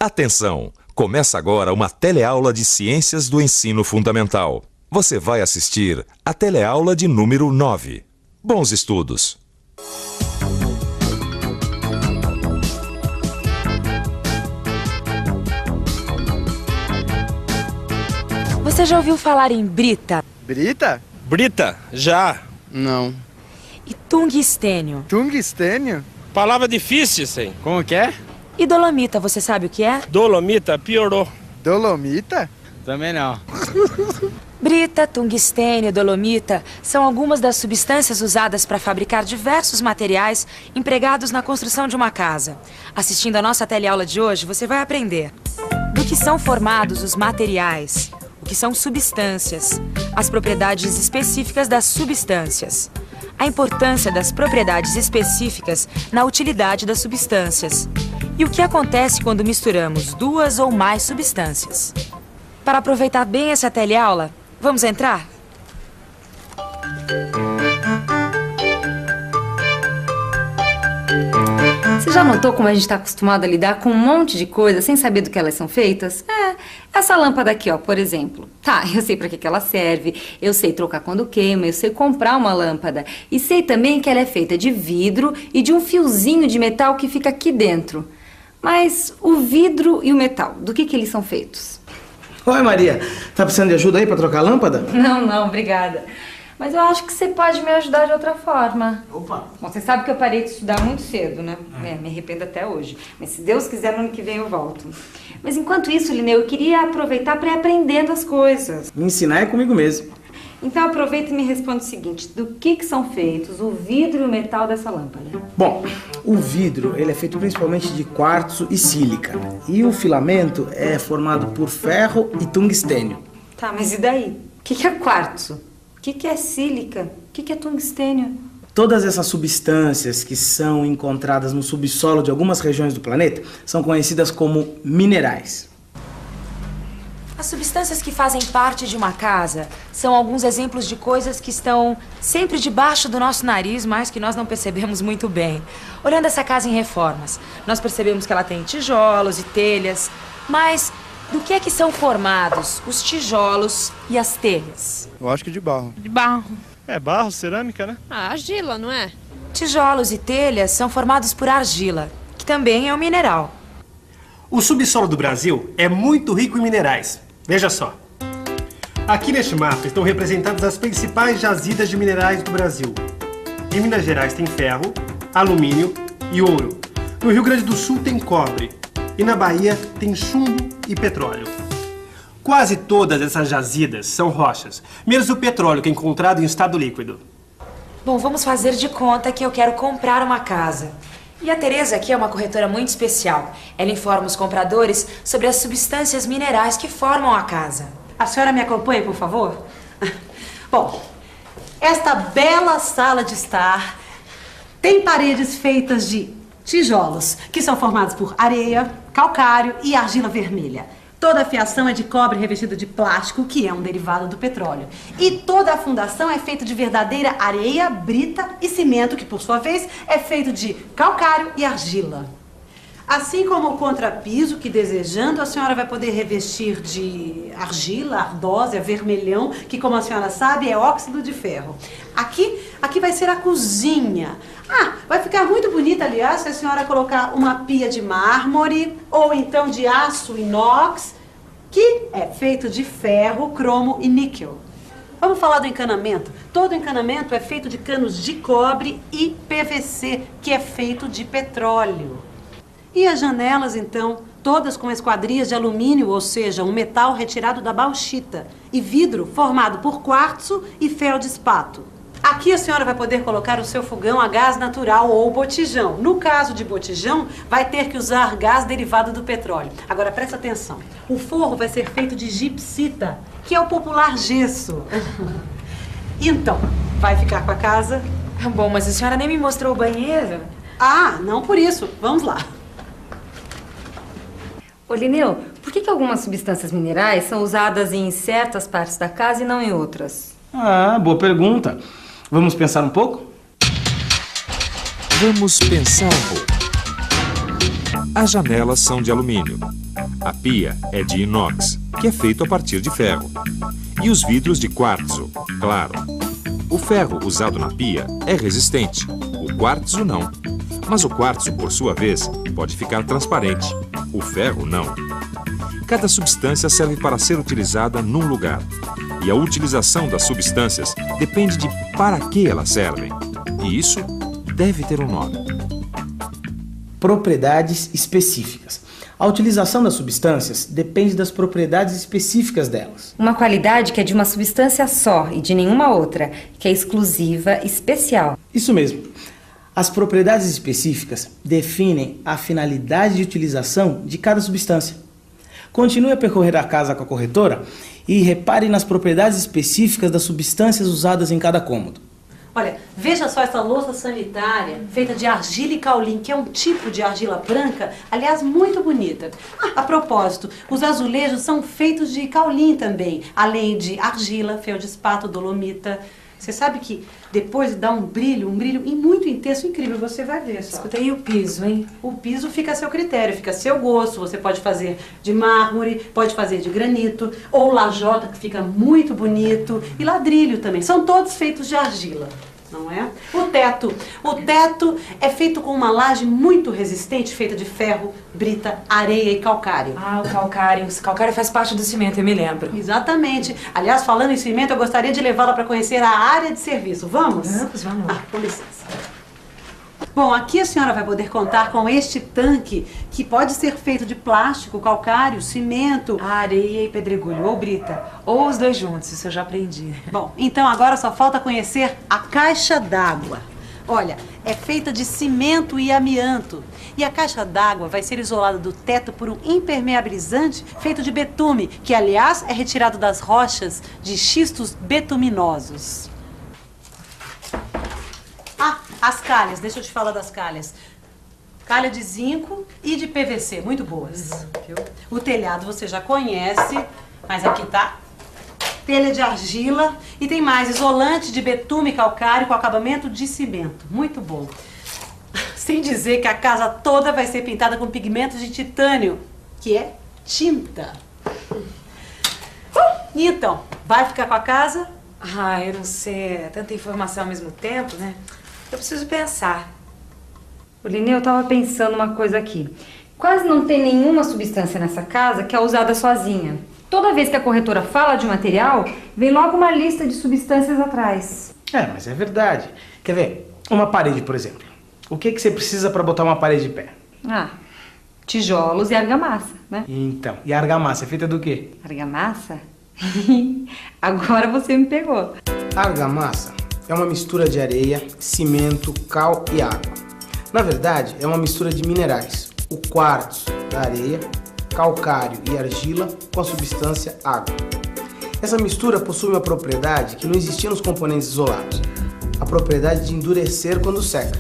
Atenção! Começa agora uma teleaula de Ciências do Ensino Fundamental. Você vai assistir a teleaula de número 9. Bons estudos! Você já ouviu falar em brita? Brita? Brita, já. Não. E tungstênio? Tungstênio? Palavra difícil, sim. Como que é? E dolomita, você sabe o que é? Dolomita, piorou. Dolomita? Também não. Brita, tungstênio, dolomita são algumas das substâncias usadas para fabricar diversos materiais empregados na construção de uma casa. Assistindo a nossa teleaula de hoje, você vai aprender do que são formados os materiais, o que são substâncias, as propriedades específicas das substâncias, a importância das propriedades específicas na utilidade das substâncias e o que acontece quando misturamos duas ou mais substâncias. Para aproveitar bem essa teleaula, vamos entrar? Você já notou como a gente está acostumado a lidar com um monte de coisa sem saber do que elas são feitas? Essa lâmpada aqui, ó, por exemplo. Tá, eu sei para que ela serve, eu sei trocar quando queima, eu sei comprar uma lâmpada. E sei também que ela é feita de vidro e de um fiozinho de metal que fica aqui dentro. Mas o vidro e o metal, do que eles são feitos? Oi, Maria. Tá precisando de ajuda aí pra trocar a lâmpada? Não, obrigada. Mas eu acho que você pode me ajudar de outra forma. Opa! Bom, você sabe que eu parei de estudar muito cedo, né? Me arrependo até hoje. Mas se Deus quiser, no ano que vem eu volto. Mas enquanto isso, Lineu, eu queria aproveitar para ir aprendendo as coisas. Me ensinar é comigo mesmo. Então aproveita e me responde o seguinte: do que são feitos o vidro e o metal dessa lâmpada? Bom, o vidro ele é feito principalmente de quartzo e sílica. E o filamento é formado por ferro e tungstênio. Tá, mas e daí? O que é quartzo? O que é sílica? O que é tungstênio? Todas essas substâncias que são encontradas no subsolo de algumas regiões do planeta são conhecidas como minerais. As substâncias que fazem parte de uma casa são alguns exemplos de coisas que estão sempre debaixo do nosso nariz, mas que nós não percebemos muito bem. Olhando essa casa em reformas, nós percebemos que ela tem tijolos e telhas, mas do que é que são formados os tijolos e as telhas? Eu acho que de barro. De barro. É barro, cerâmica, né? Ah, argila, não é? Tijolos e telhas são formados por argila, que também é um mineral. O subsolo do Brasil é muito rico em minerais. Veja só. Aqui neste mapa estão representadas as principais jazidas de minerais do Brasil. Em Minas Gerais tem ferro, alumínio e ouro. No Rio Grande do Sul tem cobre. E na Bahia tem chumbo e petróleo. Quase todas essas jazidas são rochas, menos o petróleo que é encontrado em estado líquido. Bom, vamos fazer de conta que eu quero comprar uma casa. E a Tereza aqui é uma corretora muito especial. Ela informa os compradores sobre as substâncias minerais que formam a casa. A senhora me acompanha, por favor? Bom, esta bela sala de estar tem paredes feitas de tijolos, que são formados por areia, calcário e argila vermelha. Toda a fiação é de cobre revestida de plástico, que é um derivado do petróleo. E toda a fundação é feita de verdadeira areia, brita e cimento, que por sua vez é feito de calcário e argila. Assim como o contrapiso, que desejando a senhora vai poder revestir de argila, ardósia, vermelhão, que como a senhora sabe é óxido de ferro. Aqui vai ser a cozinha. Vai ficar muito bonita, aliás, se a senhora colocar uma pia de mármore ou então de aço inox, que é feito de ferro, cromo e níquel. Vamos falar do encanamento. Todo encanamento é feito de canos de cobre e PVC, que é feito de petróleo. E as janelas, então, todas com esquadrias de alumínio, ou seja, um metal retirado da bauxita, e vidro formado por quartzo e feldespato. Aqui a senhora vai poder colocar o seu fogão a gás natural ou botijão. No caso de botijão, vai ter que usar gás derivado do petróleo. Agora, presta atenção. O forro vai ser feito de gipsita, que é o popular gesso. Então, vai ficar com a casa? Bom, mas a senhora nem me mostrou o banheiro. Não por isso. Vamos lá. Ô, Lineu, por que algumas substâncias minerais são usadas em certas partes da casa e não em outras? Boa pergunta. Vamos pensar um pouco? Vamos pensar um pouco. As janelas são de alumínio. A pia é de inox, que é feito a partir de ferro. E os vidros de quartzo, claro. O ferro usado na pia é resistente, o quartzo não. Mas o quartzo, por sua vez, pode ficar transparente. O ferro não. Cada substância serve para ser utilizada num lugar. E a utilização das substâncias depende de para que elas servem. E isso deve ter um nome. Propriedades específicas. A utilização das substâncias depende das propriedades específicas delas. Uma qualidade que é de uma substância só e de nenhuma outra, que é exclusiva, especial. Isso mesmo. As propriedades específicas definem a finalidade de utilização de cada substância. Continue a percorrer a casa com a corretora e repare nas propriedades específicas das substâncias usadas em cada cômodo. Olha, veja só essa louça sanitária feita de argila e caulim, que é um tipo de argila branca, aliás, muito bonita. A propósito, os azulejos são feitos de caulim também, além de argila, feldspato, dolomita. Você sabe que depois dá um brilho e muito intenso, incrível, você vai ver só. Escuta aí o piso, hein? O piso fica a seu critério, fica a seu gosto. Você pode fazer de mármore, pode fazer de granito, ou lajota, que fica muito bonito, e ladrilho também. São todos feitos de argila, não é? O teto é feito com uma laje muito resistente, feita de ferro, brita, areia e calcário. Ah, o calcário. O calcário faz parte do cimento, eu me lembro. Exatamente. Aliás, falando em cimento, eu gostaria de levá-la para conhecer a área de serviço. Vamos? Vamos. Com licença. Bom, aqui a senhora vai poder contar com este tanque, que pode ser feito de plástico, calcário, cimento. Areia e pedregulho, ou brita, ou os dois juntos, isso eu já aprendi. Bom, então agora só falta conhecer a caixa d'água. Olha, é feita de cimento e amianto. E a caixa d'água vai ser isolada do teto por um impermeabilizante feito de betume, que aliás é retirado das rochas de xistos betuminosos. Ah, as calhas, deixa eu te falar das calhas. Calha de zinco e de PVC, muito boas. Viu? O telhado você já conhece, mas aqui tá telha de argila e tem mais, isolante de betume calcário com acabamento de cimento, muito bom. Sem dizer que a casa toda vai ser pintada com pigmentos de titânio, que é tinta. Então, vai ficar com a casa? Ah, eu não sei, é tanta informação ao mesmo tempo, né? Eu preciso pensar. Lineu, eu tava pensando uma coisa aqui. Quase não tem nenhuma substância nessa casa que é usada sozinha. Toda vez que a corretora fala de material, vem logo uma lista de substâncias atrás. Mas é verdade. Quer ver? Uma parede, por exemplo. O que você precisa para botar uma parede de pé? Tijolos e argamassa, né? Então, e a argamassa é feita do quê? Argamassa? Agora você me pegou. A argamassa é uma mistura de areia, cimento, cal e água. Na verdade, é uma mistura de minerais. O quartzo da areia, calcário e argila com a substância água. Essa mistura possui uma propriedade que não existia nos componentes isolados. A propriedade de endurecer quando seca.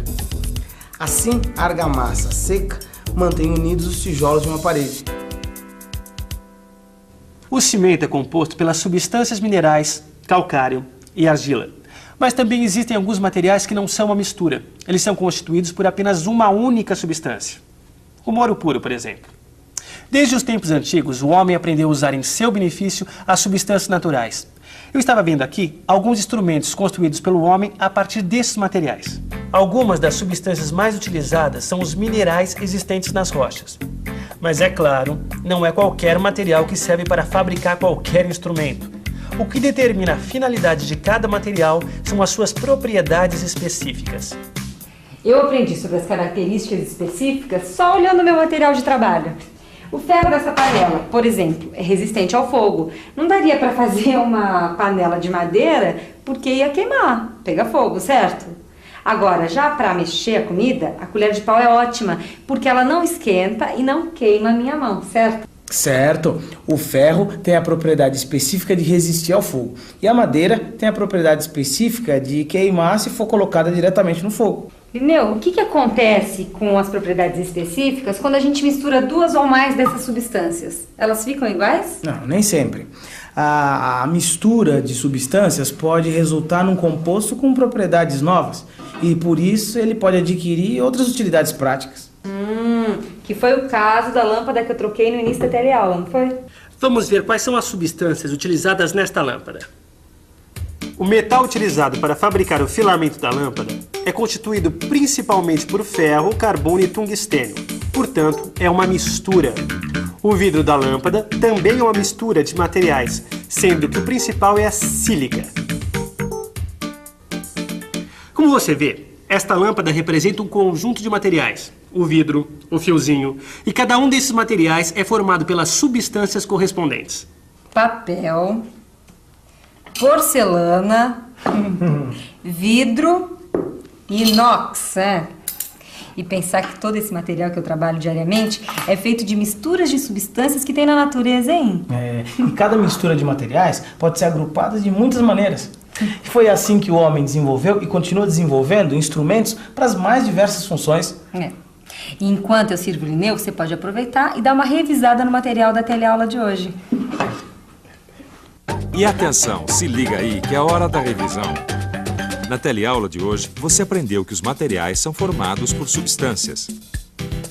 Assim, a argamassa seca mantém unidos os tijolos de uma parede. O cimento é composto pelas substâncias minerais, calcário e argila. Mas também existem alguns materiais que não são uma mistura. Eles são constituídos por apenas uma única substância. O ouro puro, por exemplo. Desde os tempos antigos, o homem aprendeu a usar em seu benefício as substâncias naturais. Eu estava vendo aqui alguns instrumentos construídos pelo homem a partir desses materiais. Algumas das substâncias mais utilizadas são os minerais existentes nas rochas. Mas é claro, não é qualquer material que serve para fabricar qualquer instrumento. O que determina a finalidade de cada material são as suas propriedades específicas. Eu aprendi sobre as características específicas só olhando meu material de trabalho. O ferro dessa panela, por exemplo, é resistente ao fogo. Não daria para fazer uma panela de madeira porque ia queimar, pegar fogo, certo? Agora, já para mexer a comida, a colher de pau é ótima, porque ela não esquenta e não queima a minha mão, certo? Certo. O ferro tem a propriedade específica de resistir ao fogo. E a madeira tem a propriedade específica de queimar se for colocada diretamente no fogo. Lineu, o que acontece com as propriedades específicas quando a gente mistura duas ou mais dessas substâncias? Elas ficam iguais? Não, nem sempre. A mistura de substâncias pode resultar num composto com propriedades novas. E por isso ele pode adquirir outras utilidades práticas. Que foi o caso da lâmpada que eu troquei no início da teleaula, não foi? Vamos ver quais são as substâncias utilizadas nesta lâmpada. O metal utilizado para fabricar o filamento da lâmpada é constituído principalmente por ferro, carbono e tungstênio. Portanto, é uma mistura. O vidro da lâmpada também é uma mistura de materiais, sendo que o principal é a sílica. Como você vê, esta lâmpada representa um conjunto de materiais. O vidro, o fiozinho, e cada um desses materiais é formado pelas substâncias correspondentes. Papel, porcelana, vidro e inox, E pensar que todo esse material que eu trabalho diariamente é feito de misturas de substâncias que tem na natureza, hein? E cada mistura de materiais pode ser agrupada de muitas maneiras. E foi assim que o homem desenvolveu e continua desenvolvendo instrumentos para as mais diversas funções. E enquanto eu sirvo o Lineu, você pode aproveitar e dar uma revisada no material da teleaula de hoje. E atenção, se liga aí que é a hora da revisão. Na teleaula de hoje, você aprendeu que os materiais são formados por substâncias.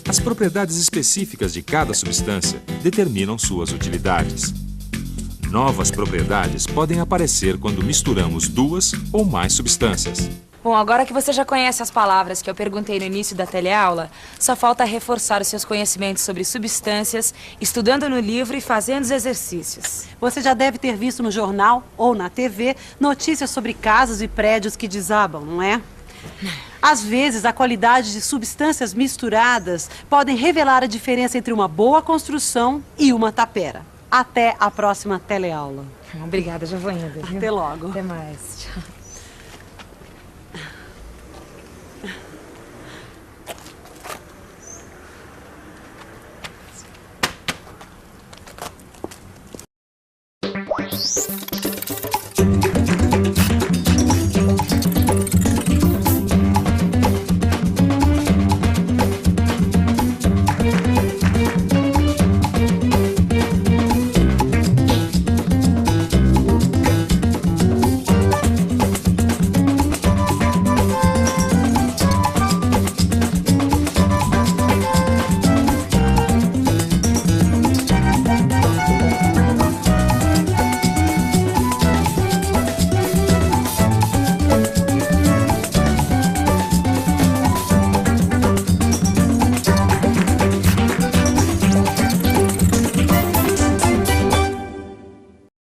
As propriedades específicas de cada substância determinam suas utilidades. Novas propriedades podem aparecer quando misturamos duas ou mais substâncias. Bom, agora que você já conhece as palavras que eu perguntei no início da teleaula, só falta reforçar os seus conhecimentos sobre substâncias, estudando no livro e fazendo os exercícios. Você já deve ter visto no jornal ou na TV notícias sobre casas e prédios que desabam, não é? Às vezes, a qualidade de substâncias misturadas podem revelar a diferença entre uma boa construção e uma tapera. Até a próxima teleaula. Obrigada, já vou indo. Até logo. Até mais. Tchau.